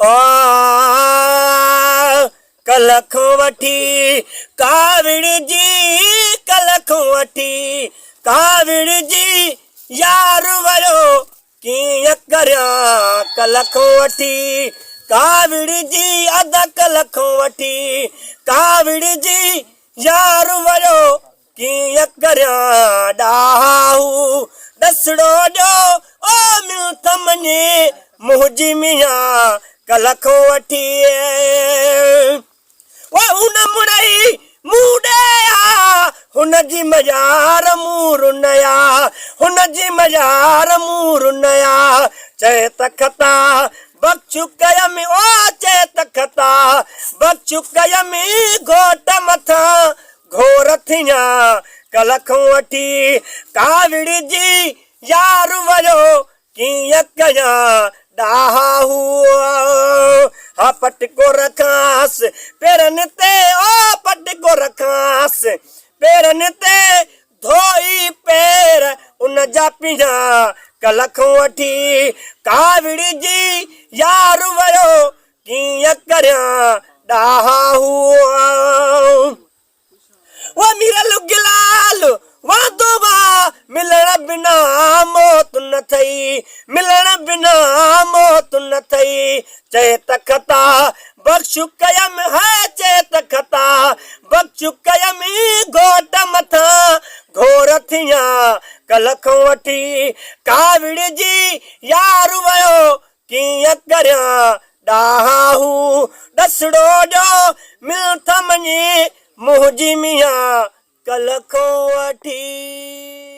आ कलखो वठी काविड़ जी कलखो वठी काविड़ जी यार वयो कीअं करियां कलखो वठी काविड़ जी अध कलखो वठी काविड़ जी यार वयो कीअं करियां ॾाहू ॾसड़ो ॾियो ओ मिल्थ मञे मुंहिंजी मियां कलखो वठी हुन मुड़ई मूं ॾेया हुनजी मयार मूं रुनया हुनजी मयार मूं रुनया चए तखता बख़्शु कयमि ओ चए तखता बख़्शु कयमि घोट मथां घोर थिया कलखो वठी काविड़ जी यार वयो कीअं कयां ॾाहू हा पटको रखांस पेरनि ते ओ पटको रखांस पेरनि ते धोई पेर उन जा पिया कलखो वठी काविड़ जी यार वयो कीअं करियां ॾाहू वो मिरल गिलाल वादो वा मिलण बिना मौत न थई मिलण बिना मौत न थई चए तखता बख़्शु कयमि है चए तखता बख़्शु कयमि घोट मथां घोर थिया कलखो वठी काविड़ जी यार वयो कीअं करियां ॾाहू ॾसड़ो ॾियो मिल्थ मञे मुंहिंजी मियां कलखो वठी।